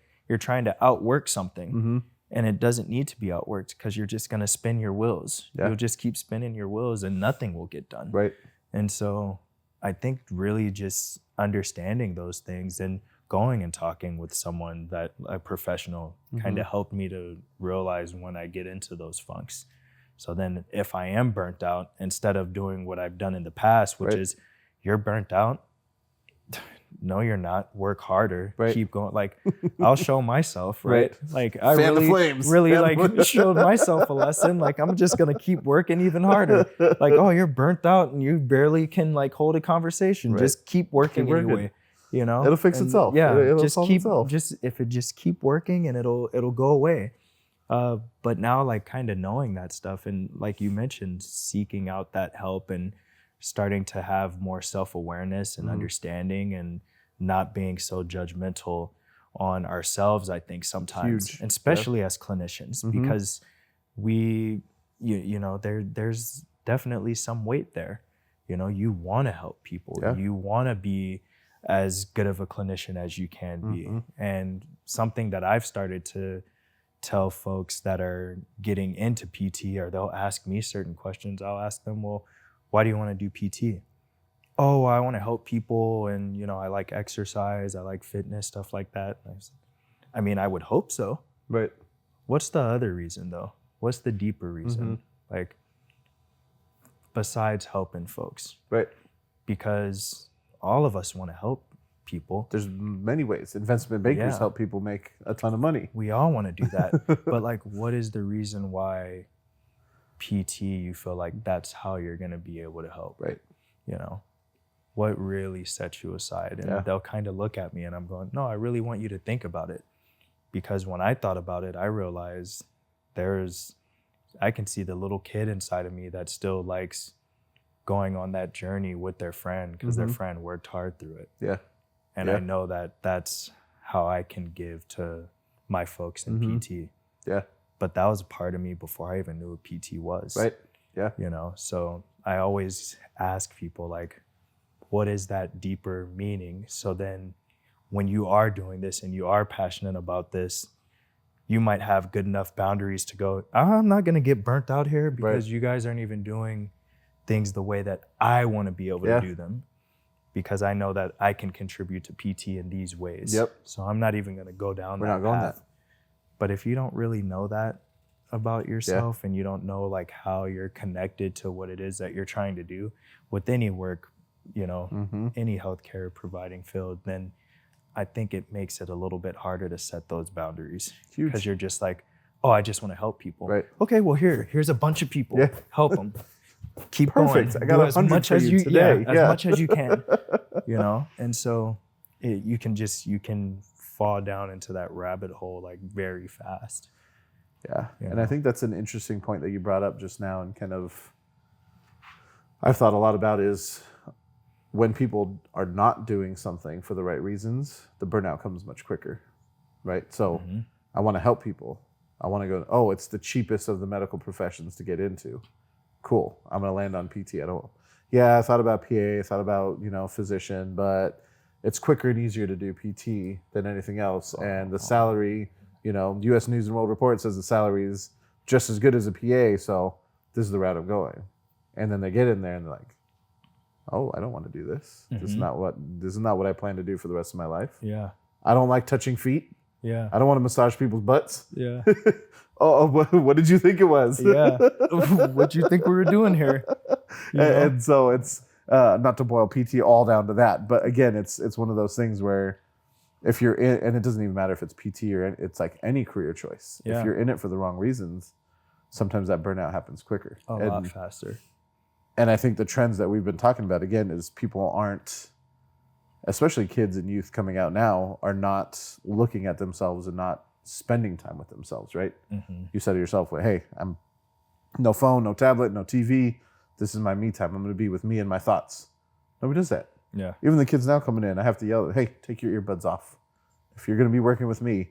C: outwork something, and it doesn't need to be outworked because you're just gonna spin your wheels.
A: Yeah.
C: You'll just keep spinning your wheels, and nothing will get done.
A: Right.
C: And so, I think really just understanding those things and going and talking with someone that a professional kind of helped me to realize when I get into those funks. So then if I am burnt out, instead of doing what I've done in the past, which is you're burnt out, no, you're not. Work harder.
A: Right.
C: Keep going. Like I'll show myself, right? Like I
A: Fan the flames.
C: really
A: Fan
C: like
A: the flames.
C: showed myself a lesson. Like I'm just gonna keep working even harder. Like, oh, you're burnt out and you barely can like hold a conversation.
A: Right.
C: Just keep working
A: Keep working.
C: anyway. You know,
A: It'll fix itself.
C: Yeah,
A: It'll
C: just
A: solve
C: keep
A: itself.
C: just keep working and it'll go away. But now like kind of knowing that stuff and like you mentioned, seeking out that help and starting to have more self-awareness and understanding and not being so judgmental on ourselves, I think sometimes,
A: Huge.
C: and especially as clinicians, because we, you know, there's definitely some weight there. You know, you want to help people.
A: Yeah.
C: You want to be as good of a clinician as you can be. And something that I've started to tell folks that are getting into PT, or they'll ask me certain questions, I'll ask them, well, why do you want to do PT? Oh, I want to help people, and you know, I like exercise, I like fitness, stuff like that. I mean, I would hope so.
A: Right.
C: What's the other reason though? What's the deeper reason? Like, besides helping folks?
A: Right.
C: Because all of us want to help people.
A: There's many ways. Investment bankers help people make a ton of money.
C: We all want to do that. But like, what is the reason why PT, you feel like that's how you're going to be able to help.
A: Right.
C: You know, what really sets you aside? And they'll kind of look at me and I'm going, no, I really want you to think about it. Because when I thought about it, I realized I can see the little kid inside of me that still likes going on that journey with their friend because their friend worked hard through it.
A: Yeah.
C: And I know that that's how I can give to my folks in PT.
A: Yeah.
C: But that was a part of me before I even knew what PT was.
A: Right. Yeah.
C: You know, so I always ask people like, what is that deeper meaning? So then when you are doing this and you are passionate about this, you might have good enough boundaries to go, I'm not going to get burnt out here because you guys aren't even doing things the way that I want to be able to do them, because I know that I can contribute to PT in these ways.
A: Yep.
C: So I'm not even going to go down
A: We're
C: that
A: not going
C: path.
A: that.
C: But if you don't really know that about yourself and you don't know like how you're connected to what it is that you're trying to do with any work, you know, any healthcare providing field, then I think it makes it a little bit harder to set those boundaries. Because you're just like, oh, I just want to help people.
A: Right.
C: Okay, well here's a bunch of people.
A: Yeah.
C: Help them. Keep
A: Perfect.
C: going.
A: I got
C: Do as
A: 100
C: much
A: for
C: as
A: you today.
C: as much as you can. You know, and so you can fall down into that rabbit hole like very fast.
A: Yeah.
C: You
A: And
C: know?
A: I think that's an interesting point that you brought up just now, and kind of I've thought a lot about is when people are not doing something for the right reasons, the burnout comes much quicker, right? So I want to help people. I want to go, oh, it's the cheapest of the medical professions to get into. Cool. I'm going to land on PT. I thought about PA, I thought about, physician, but it's quicker and easier to do PT than anything else. And the salary, US News and World Report says the salary is just as good as a PA. So this is the route I'm going. And then they get in there and they're like, oh, I don't want to do this. This is not what I plan to do for the rest of my life.
C: Yeah.
A: I don't like touching feet.
C: Yeah.
A: I don't want to massage people's butts.
C: Yeah.
A: What did you think it was?
C: Yeah. What do you think we were doing here?
A: And so it's not to boil PT all down to that, but again, it's one of those things where if you're in, and it doesn't even matter if it's PT or it's like any career choice.
C: Yeah.
A: If you're in it for the wrong reasons, sometimes that burnout happens quicker.
C: A lot faster.
A: And I think the trends that we've been talking about, again, is people aren't, especially kids and youth coming out now, are not looking at themselves and not spending time with themselves, right? You said to yourself, well, hey, I'm no phone, no tablet, no TV. This is my me time. I'm going to be with me and my thoughts. Nobody does that.
C: Yeah.
A: Even the kids now coming in, I have to yell, hey, take your earbuds off. If you're going to be working with me,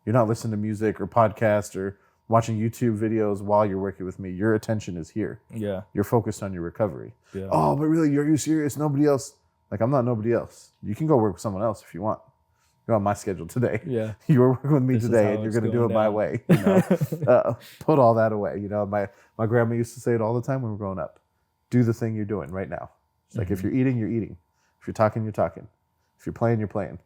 A: you're not listening to music or podcast or watching YouTube videos while you're working with me. Your attention is here.
C: Yeah.
A: You're focused on your recovery.
C: Yeah.
A: Oh, but really, are you serious? Nobody else? Like, I'm not nobody else. You can go work with someone else if you want. You're on my schedule today.
C: Yeah.
A: You're working with me
C: This is
A: today,
C: how
A: and you're
C: it's
A: going to do it
C: going
A: my
C: down.
A: way. Put all that away. My grandma used to say it all the time when we were growing up. Do the thing you're doing right now. It's like if you're eating, you're eating. If you're talking, you're talking. If you're playing, you're playing.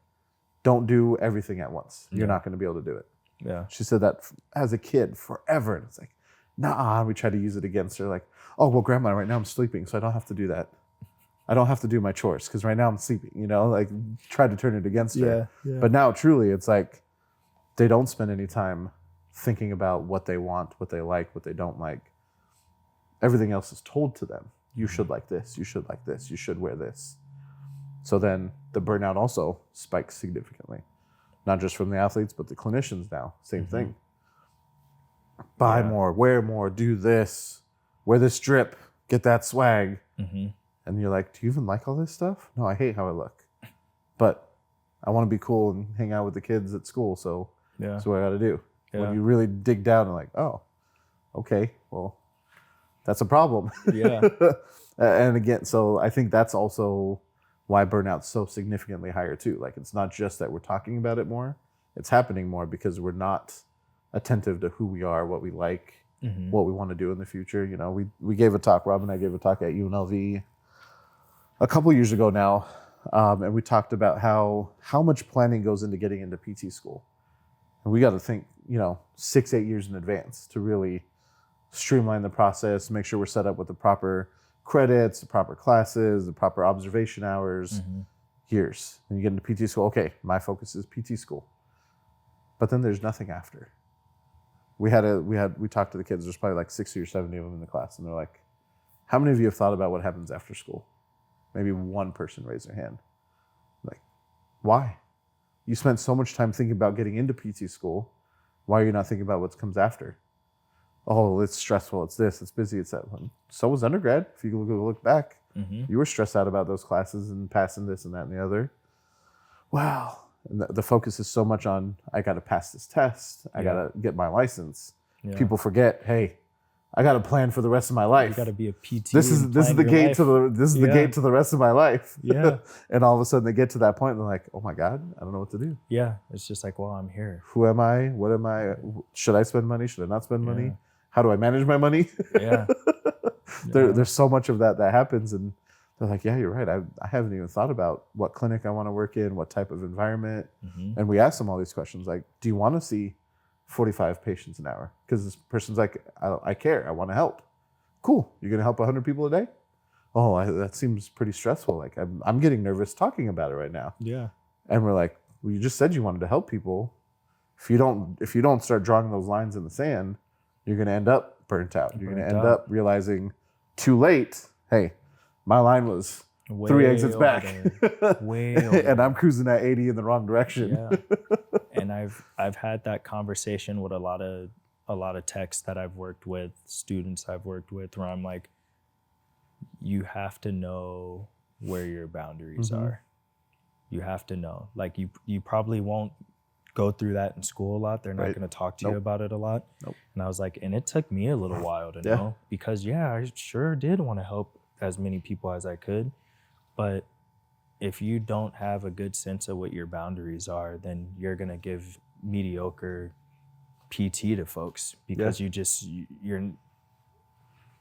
A: Don't do everything at once. You're not going to be able to do it.
C: Yeah.
A: She said that as a kid forever. And it's like, nah, we try to use it against her. Like, oh, well, grandma, right now I'm sleeping, so I don't have to do that. I don't have to do my chores because right now I'm sleeping, like try to turn it against her.
C: Yeah.
A: But now truly it's like they don't spend any time thinking about what they want, what they like, what they don't like. Everything else is told to them. You should like this. You should like this. You should wear this. So then the burnout also spikes significantly. Not just from the athletes, but the clinicians now. Same thing. Buy more, wear more, do this, wear this drip, get that swag. And you're like, do you even like all this stuff? No, I hate how I look. But I want to be cool and hang out with the kids at school, so that's what I got to do.
C: Yeah.
A: When you really dig down and like, oh, okay, well, that's a problem.
C: Yeah.
A: And again, so I think that's also why burnout's so significantly higher too. Like, it's not just that we're talking about it more, it's happening more because we're not attentive to who we are, what we like, what we want to do in the future. We gave a talk, Rob and I gave a talk at UNLV a couple years ago now, and we talked about how much planning goes into getting into PT school. And we got to think, 6-8 years in advance to really streamline the process, make sure we're set up with the proper credits, the proper classes, the proper observation hours, years. And you get into PT school, okay, my focus is PT school. But then there's nothing after. we talked to the kids. There's probably like 60 or 70 of them in the class, and they're like, how many of you have thought about what happens after school? Maybe one person raised their hand. Like, why? You spent so much time thinking about getting into PT school. Why are you not thinking about what comes after? Oh, it's stressful. It's this. It's busy. It's that one. So was undergrad. If you look back, you were stressed out about those classes and passing this and that and the other. Wow. And the focus is so much on, I got to pass this test. I got to get my license. Yeah. People forget, hey, I got a plan for the rest of my life.
C: You got to be a PT.
A: This is the gate to the gate to the rest of my life.
C: Yeah.
A: And all of a sudden they get to that point and they're like, oh my God, I don't know what to do.
C: Yeah. It's just like, well, I'm here.
A: Who am I? What am I? Should I spend money? Should I not spend money? How do I manage my money?
C: Yeah.
A: There's so much of that happens, and they're like, yeah, you're right. I haven't even thought about what clinic I want to work in, what type of environment. And we ask them all these questions like, do you want to see 45 patients an hour? Because this person's like, I care. I want to help. Cool. You're going to help 100 people a day? Oh, that seems pretty stressful. Like I'm getting nervous talking about it right now.
C: Yeah.
A: And we're like, well, you just said you wanted to help people. If you don't start drawing those lines in the sand, you're going to end up burnt out. You're going to end up realizing too late, hey, my line was way 3 exits back.
C: Way
A: and I'm cruising at 80 in the wrong direction.
C: Yeah. And I've had that conversation with a lot of techs that I've worked with, students I've worked with, where I'm like, you have to know where your boundaries are. You have to know. Like you probably won't go through that in school a lot. They're not going to talk to you about it a lot. And I was like, and it took me a little while to know, because I sure did want to help as many people as I could. But if you don't have a good sense of what your boundaries are, then you're going to give mediocre PT to folks, because you're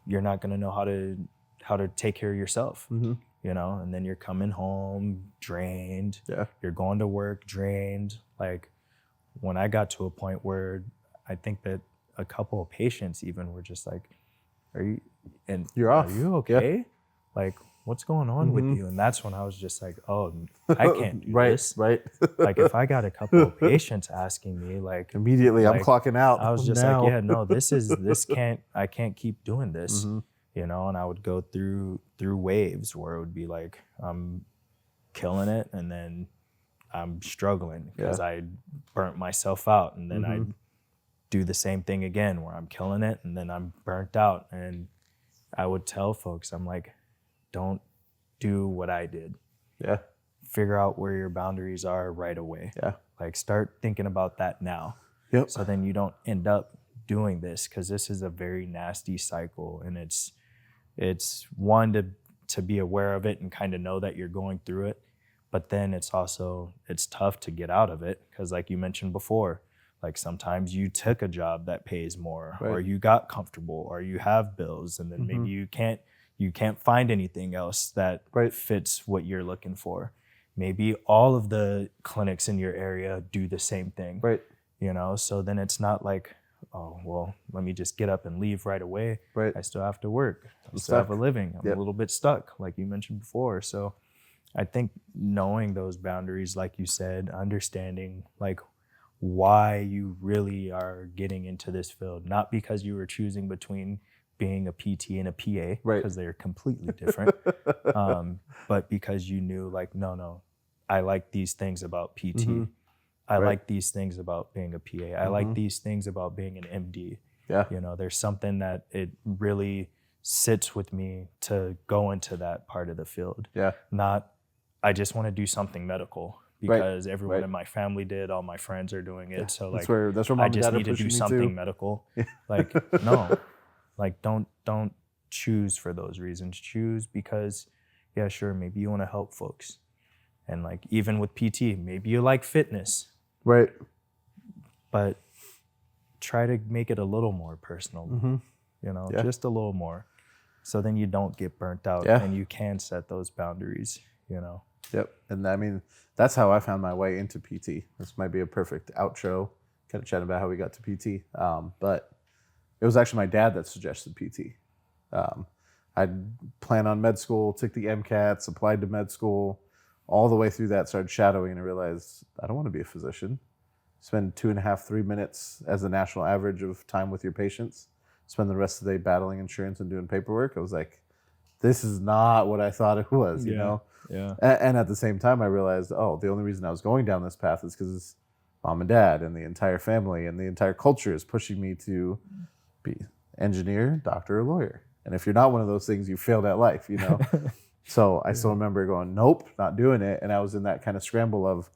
C: not going to know how to take care of yourself. You know, and then you're coming home drained. You're going to work drained. Like, when I got to a point where I think that a couple of patients even were just like,
A: you're off.
C: Are you okay? Like, what's going on with you? And that's when I was just like, oh, I can't do this.
A: Right.
C: Like, if I got a couple of patients asking me, like,
A: immediately I'm clocking out.
C: I was just like, yeah, no, I can't keep doing this. You know, and I would go through waves where it would be like, I'm killing it, and then I'm struggling because I burnt myself out, and then I'd do the same thing again where I'm killing it, and then I'm burnt out. And I would tell folks, I'm like, don't do what I did. Figure out where your boundaries are right away. Like, start thinking about that now. So then you don't end up doing this, because this is a very nasty cycle, and it's one to be aware of it and kind of know that you're going through it. But then it's tough to get out of it, because like you mentioned before, like sometimes you took a job that pays more, or you got comfortable, or you have bills, and then maybe you can't find anything else that fits what you're looking for. Maybe all of the clinics in your area do the same thing. You know, so then it's not like, oh, well, let me just get up and leave right away. I still have to work. I still have a living. I'm a little bit stuck, like you mentioned before. So I think knowing those boundaries, like you said, understanding like why you really are getting into this field, not because you were choosing between being a PT and a PA, because they're completely different, but because you knew like, no, I like these things about PT. I like these things about being a PA. I like these things about being an MD. You know, there's something that it really sits with me to go into that part of the field. Not, I just want to do something medical because everyone in my family did, all my friends are doing it. So like,
A: that's where mom
C: I
A: and
C: just
A: dad are
C: need to do
A: pushing me
C: something
A: too.
C: medical. Like, no, like don't choose for those reasons. Choose because, yeah, sure, maybe you want to help folks. And like, even with PT, maybe you like fitness. But try to make it a little more personal, you know, just a little more. So then you don't get burnt out and you can set those boundaries, you know.
A: And I mean, that's how I found my way into PT. This might be a perfect outro, kind of chatting about how we got to PT. But it was actually my dad that suggested PT. I'd planned on med school, took the MCATs, applied to med school, all the way through that, started shadowing, and I realized I don't want to be a physician. spend 2.5, 3 minutes as the national average of time with your patients, spend the rest of the day battling insurance and doing paperwork. I was like, this is not what I thought it was, you know?
C: Yeah.
A: And at the same time, I realized, oh, the only reason I was going down this path is because mom and dad and the entire family and the entire culture is pushing me to be engineer, doctor, or lawyer. And if you're not one of those things, you failed at life, you know? So I still remember going, nope, not doing it. And I was in that kind of scramble of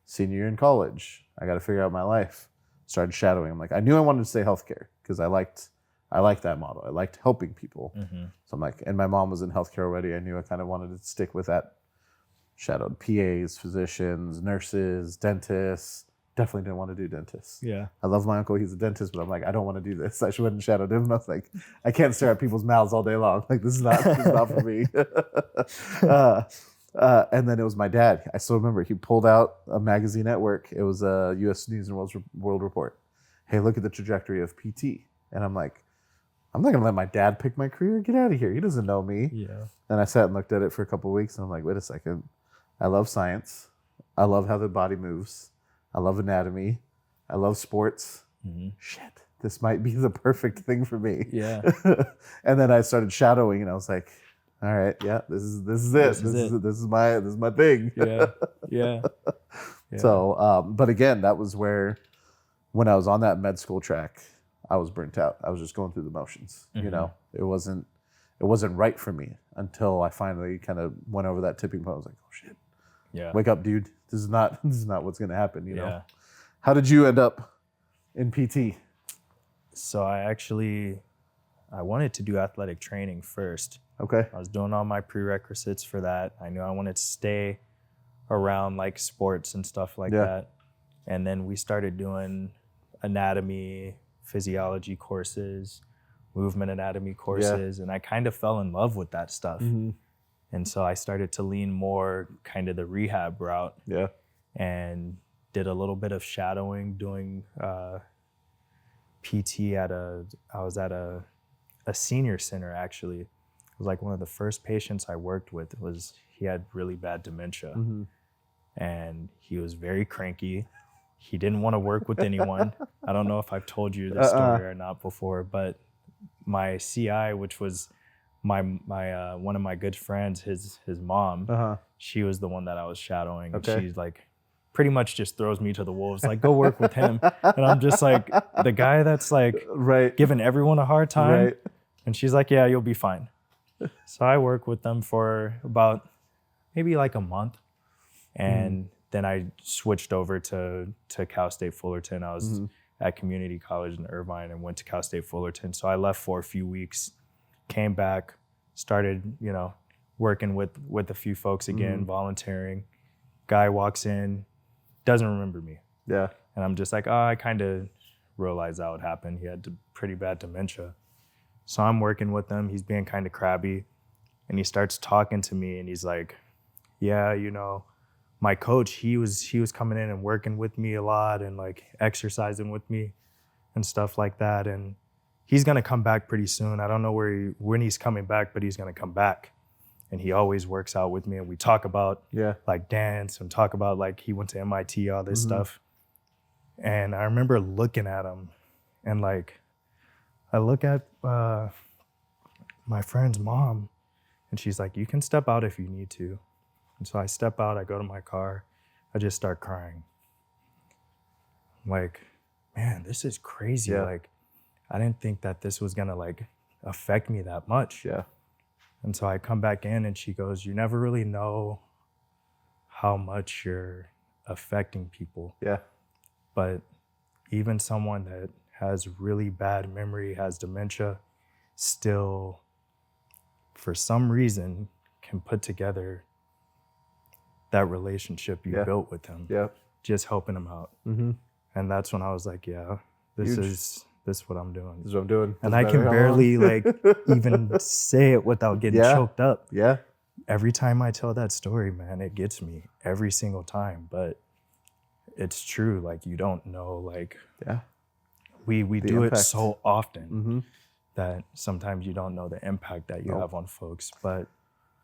A: senior year in college. I got to figure out my life. Started shadowing. I'm like, I knew I wanted to stay healthcare because I liked that model. I liked helping people. So I'm like, and my mom was in healthcare already. I knew I kind of wanted to stick with that. Shadowed PAs, physicians, nurses, dentists. Definitely didn't want to do dentists.
C: Yeah.
A: I love my uncle. He's a dentist, but I'm like, I don't want to do this. I should have shadowed him. And I was like, I can't stare at people's mouths all day long. Like, this is not for me. And then it was my dad. I still remember he pulled out a magazine at work. It was a U.S. News and World Report. Hey, look at the trajectory of PT. And I'm like, I'm not going to let my dad pick my career. Get out of here. He doesn't know me.
C: Yeah.
A: And I sat and looked at it for a couple of weeks. And I'm like, wait a second. I love science. I love how the body moves. I love anatomy. I love sports. Shit, this might be the perfect thing for me.
C: Yeah.
A: And then I started shadowing, and I was like, all right, yeah, this is it. This is my thing.
C: Yeah.
A: So, but again, that was where, when I was on that med school track, I was burnt out. I was just going through the motions. You know, it wasn't right for me until I finally kind of went over that tipping point. I was like, oh shit.
C: Yeah.
A: Wake up, dude. This is not what's gonna happen, you know. How did you end up in PT?
C: So I wanted to do athletic training first.
A: Okay.
C: I was doing all my prerequisites for that. I knew I wanted to stay around like sports and stuff like that. And then we started doing anatomy, physiology courses, movement anatomy courses, and I kind of fell in love with that stuff. And so I started to lean more kind of the rehab route.
A: Yeah.
C: And did a little bit of shadowing, doing PT I was at a senior center actually. It was like one of the first patients I worked with he had really bad dementia. And he was very cranky. He didn't want to work with anyone. I don't know if I've told you this story or not before, but my CI, which was my one of my good friends, his mom, she was the one that I was shadowing.
A: Okay.
C: And she's like, pretty much just throws me to the wolves, like, go work with him. And I'm just like, the guy that's like giving everyone a hard time.
A: Right.
C: And she's like, yeah, you'll be fine. So I worked with them for about maybe like a month. And then I switched over to Cal State Fullerton. I was at community college in Irvine and went to Cal State Fullerton. So I left for a few weeks, came back, started, working with a few folks again, volunteering. Guy walks in, doesn't remember me.
A: Yeah.
C: And I'm just like, I kind of realized that would happen. He had pretty bad dementia. So I'm working with him. He's being kind of crabby. And he starts talking to me and he's like, yeah, my coach, he was coming in and working with me a lot and like exercising with me and stuff like that. And he's going to come back pretty soon. I don't know when he's coming back, but he's going to come back. And he always works out with me. And we talk about like dance and talk about like he went to MIT, all this stuff. And I remember looking at him and like, I look at my friend's mom and she's like, you can step out if you need to. And so I step out, I go to my car, I just start crying. I'm like, man, this is crazy.
A: Yeah.
C: Like, I didn't think that this was gonna like affect me that much.
A: Yeah.
C: And so I come back in and she goes, you never really know how much you're affecting people.
A: Yeah.
C: But even someone that has really bad memory, has dementia, still, for some reason, can put together that relationship you built with them.
A: Yeah.
C: Just helping them out. And that's when I was like, yeah, this is what I'm doing.
A: This is what I'm doing.
C: And I can barely like even say it without getting choked up.
A: Yeah.
C: Every time I tell that story, man, it gets me every single time. But it's true. Like, you don't know, like, we do
A: impact.
C: it so often that sometimes you don't know the impact that you have on folks. But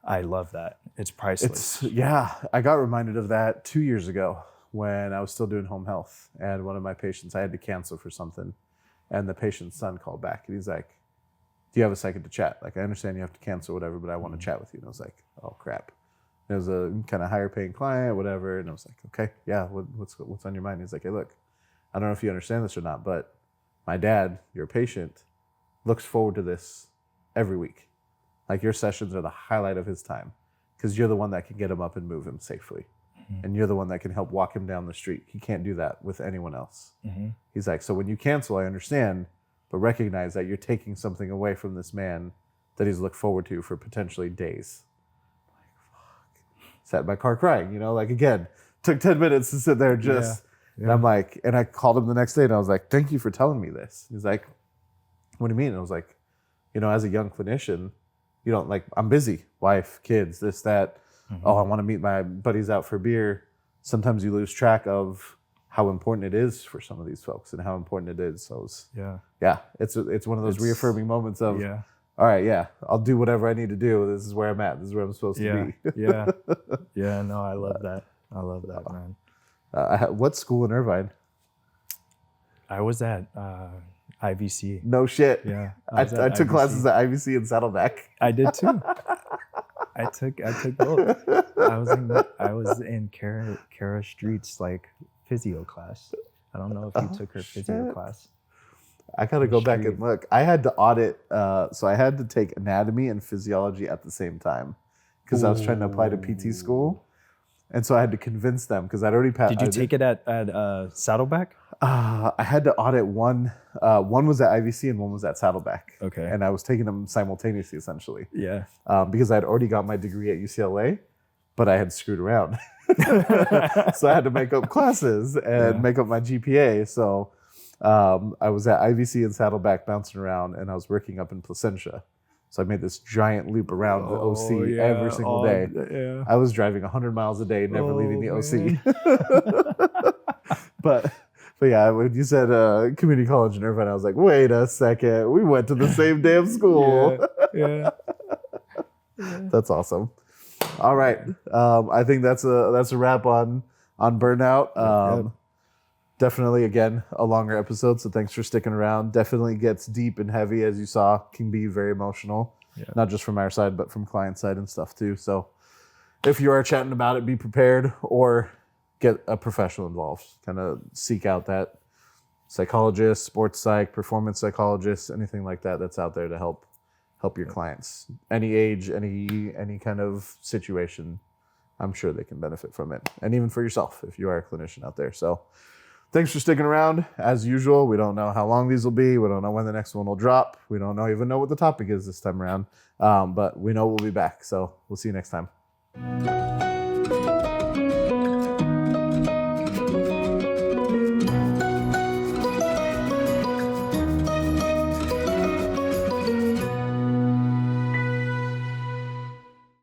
C: I love that. It's priceless.
A: I got reminded of that 2 years ago when I was still doing home health, and one of my patients, I had to cancel for something, and the patient's son called back, and he's like, do you have a second to chat? Like, I understand you have to cancel whatever, but I want to chat with you. And I was like, oh crap. And it was a kind of higher paying client, whatever. And I was like, okay, yeah, what's on your mind? He's like, hey, look, I don't know if you understand this or not, but my dad, your patient, looks forward to this every week. Like, your sessions are the highlight of his time because you're the one that can get him up and move him safely. And you're the one that can help walk him down the street. He can't do that with anyone else. He's like, so when you cancel, I understand, but recognize that you're taking something away from this man that he's looked forward to for potentially days. I'm like, fuck. Sat in my car crying, like, again, took 10 minutes to sit there just, and I'm like, and I called him the next day and I was like, thank you for telling me this. He's like, what do you mean? And I was like, as a young clinician, I'm busy, wife, kids, this, that. Oh, I want to meet my buddies out for beer. Sometimes you lose track of how important it is for some of these folks and how important it is. So it's one of those reaffirming moments of, all right, I'll do whatever I need to do. This is where I'm at. This is where I'm supposed to be.
C: No, I love that. I love that, man.
A: What school in Irvine?
C: I was at IVC.
A: No shit.
C: Yeah.
A: I took classes at IVC in Saddleback.
C: I did too. I took both. I was in Kara Street's like physio class. I don't know if you took her physio class.
A: I gotta go back and look. I had to audit, so I had to take anatomy and physiology at the same time because I was trying to apply to PT school, and so I had to convince them because I'd already passed.
C: Did you take it at Saddleback?
A: I had to audit one. One was at IVC and one was at Saddleback.
C: Okay.
A: And I was taking them simultaneously, essentially.
C: Yeah.
A: Because I'd already got my degree at UCLA, but I had screwed around. So I had to make up classes and make up my GPA. So I was at IVC and Saddleback bouncing around, and I was working up in Placentia. So I made this giant loop around the OC every single day.
C: Yeah.
A: I was driving 100 miles a day, never leaving the OC. But yeah, when you said community college in Irvine, I was like, wait a second, we went to the same damn school.
C: Yeah.
A: That's awesome. All right, I think that's a wrap on Burnout. Definitely, again, a longer episode, so thanks for sticking around. Definitely gets deep and heavy, as you saw, can be very emotional, not just from our side, but from client side and stuff too. So if you are chatting about it, be prepared or get a professional involved. Kind of seek out that psychologist, sports psych, performance psychologist, anything like that that's out there to help your clients. Any age, any kind of situation, I'm sure they can benefit from it. And even for yourself, if you are a clinician out there. So thanks for sticking around. As usual, we don't know how long these will be. We don't know when the next one will drop. We don't even know what the topic is this time around. But we know we'll be back. So we'll see you next time.